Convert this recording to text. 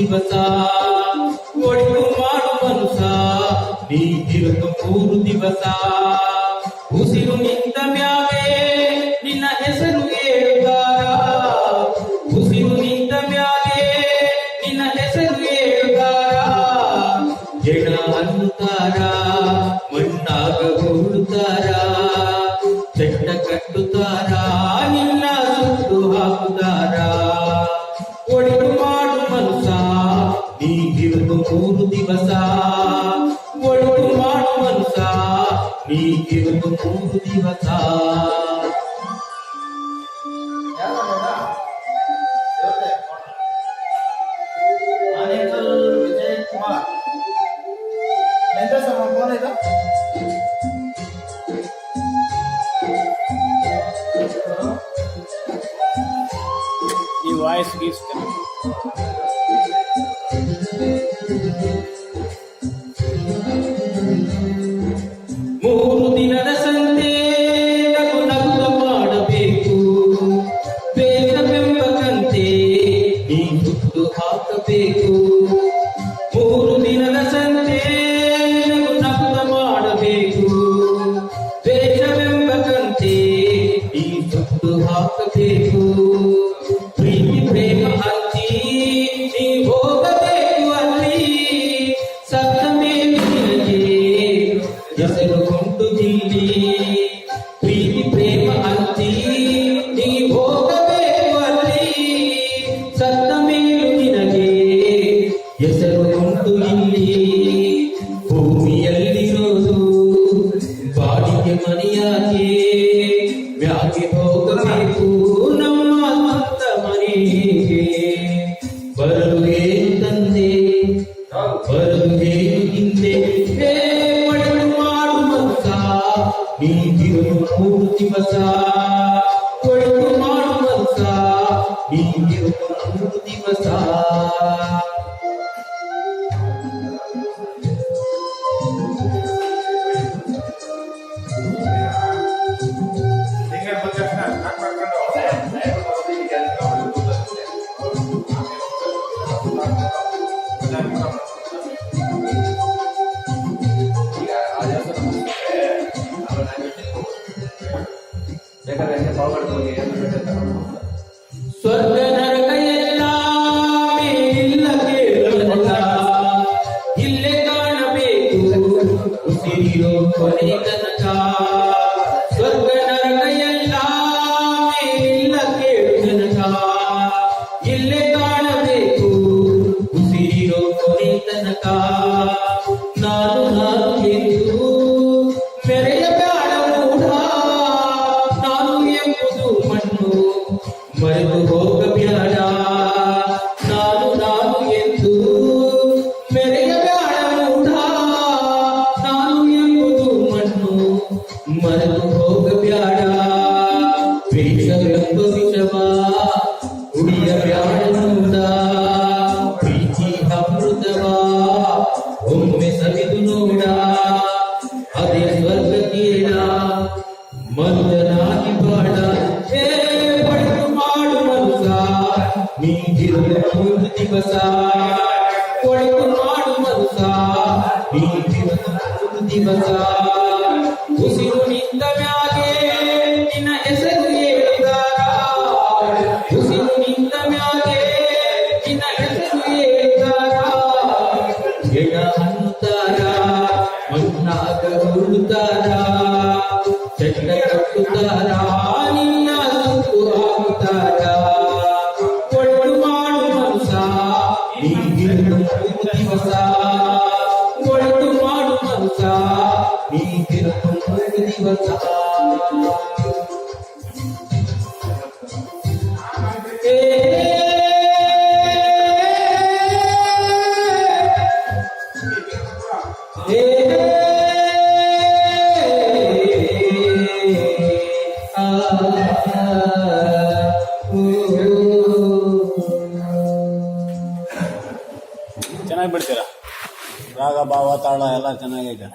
ದಿವಸ ಒಳಿತು ಮಾಡು ಮನುಸ ನೀಗಿರುವುದು 3 ದಿವಸ ಉಸಿರು ನಿಂತ ಮ್ಯಾಗೆ ನಿನ್ನ ಹೆಸರು ಹೇಳುತ್ತಾರ ಉಸಿರು ನಿಂತ ಮ್ಯಾಗೆ ನಿನ್ನ ಹೆಸರು ಹೇಳುತ್ತಾರ ಜನ ಅನ್ನುತ್ತಾರ ಮಣ್ಣಾಗ ಹೂಡುತ್ತಾರ ಚಟ್ಟ ಕಟ್ಟುತ್ತಾರ ನಿನ್ನ ಸುಟ್ಟು ಹಾಕುತ್ತಾರ ಒಳಿತು ಮಾಡು ಮನುಸ ನೀಗಿರುವುದು 3 ದಿವಸ ಒಳಿತು ಮಾಡು ಮನುಸ ನೀಗಿರುವುದು 3 ದಿವಸ ಈ ವಾಯ್ಸ್ ಗೀಸ್ 3 ದಿನದ ಸಂತೆ ನಗು ನಗುತ್ತ ಮಾಡಬೇಕು ಬೇಸವೆಂಬಂತೆ ನೀ ಸುತ್ತು ಹಾಕಬೇಕು 3 ದಿನದ ಸಂತೆ ನಗು ನಗುತ್ತ ಮಾಡಬೇಕು ಬೇಸವೆಂಬಂತೆ ನೀ ಸುತ್ತು ಹಾಕಬೇಕು ಪ್ರೀತಿ ಪ್ರೇಮ ಹಂಚಿ ನೀ ಹೋಗಬೇಕು ಅಲ್ಲಿ ಸತ್ತ ಮೇಲೆ ಹೆಸರು ಕೊಂಡು ಜಿಲ್ಲಿ ಪ್ರೀತಿ ಪ್ರೇಮ ಹಂಚಿ ನೀ ಹೋಗಬೇಕು ಅಲ್ಲಿ ಸತ್ತ ಮೇಲೂ ನಿನಗೆ ಹೆಸರು ಕೊಂಡು ಇಲ್ಲಿ ಭೂಮಿಯಲ್ಲಿರೋದು ಬಾಡಿಗೆ ಮನೆಯಾಗೆ ಮ್ಯಾಗೆ ಹೋಗಬೇಕು ನಮ್ಮ ಸ್ವಂತ ಮನೆಗೆ ಬರುಗೇನು ತಂದೆ ಬರುಗೇನು ಹಿಂದೆ ಒಳಿತು ಮಾಡು ಮನುಸ ನೀಗಿರುವುದು 3 ದಿವಸ ಒಳಿತು ಮಾಡು ಮನುಸ ನೀಗಿರುವುದು 3 ದಿವಸ ಸ್ವರ್ಗ ನರಕ ಎಲ್ಲ ಮೇಲಿಲ್ಲ ಕೇಳಲ್ಲ ಇಲ್ಲೇ ಕಾಣಬೇಕು ಉಸಿರಿರೋ ಕೊನೆ ತನಕ ಸ್ವರ್ಗ ನರಕ ಎಲ್ಲ ಮೇಲಿಲ್ಲ ಕೇಳನಕ ಇಲ್ಲೇ ಕಾಣಬೇಕು ಉಸಿರಿರೋ ಕೊನೆ ತನಕ ನಾನು ಎಂದು ಮೆರೆಯಬೇಡ ಮೂಢ ನಾನು ಎಂಬುದು ಮಣ್ಣು ಮರೆತು ಹೋಗಬೇಡ ನಾನು ಎಂದು ಮೆರೆಯಬೇಡ ಮೂಢ ನಾನು ಎಂಬುದು ಮಣ್ಣು ಮರೆತು ಹೋಗಬೇಡ ದ್ವೇಷವೆಂಬ ವಿಷವ ಉಳಿಯಬೇಡ ಮೂಢ ಪ್ರೀತಿ ಅಮೃತವ ಒಮ್ಮೆ ಸವಿದು ನೋಡ ಅದೇ ಸ್ವರ್ಗ ಕೇಳ ಮಂದನಾಗಿ ಬಾಳ ಒಳಿತು ಮಾಡು ಮನುಸ ನೀಗಿರುವುದು 3 ದಿವಸ ಒಳಿತು ಮಾಡು ಮನುಸ ನೀಗಿರುವುದು 3 ದಿವಸ ಉಸಿರು ನಿಂತ ಮ್ಯಾಗೆ ನಿನ್ನ ಹೆಸರು ಹೇಳುತ್ತಾರ ಉಸಿರು ನಿಂತ ಮ್ಯಾಗೆ ನಿನ್ನ ಹೆಸರು ಹೇಳುತ್ತಾರ ಎಡ ಅನ್ನುತ್ತಾರ ಮಣ್ಣಾಗ ಹೂಡುತ್ತಾರ ಚಟ್ಟ ಕಟ್ಟುತ್ತಾರ ನಿನ್ನ ಸುತ್ತು ಹಾಕುತ್ತಾರ ಒಳಿತು ಮಾಡು ಮನುಸ ನೀಗಿರುವುದು 3 ದಿವಸ ಒಳಿತು ಮಾಡು ಮನುಸ ನೀಗಿರುವುದು 3 ದಿವಸ ಚೆನ್ನಾಗಿ ಬಿಡ್ತೀರಾ ರಾಗ ಭಾವ ತಾಳ ಎಲ್ಲ ಚೆನ್ನಾಗೈತೆ.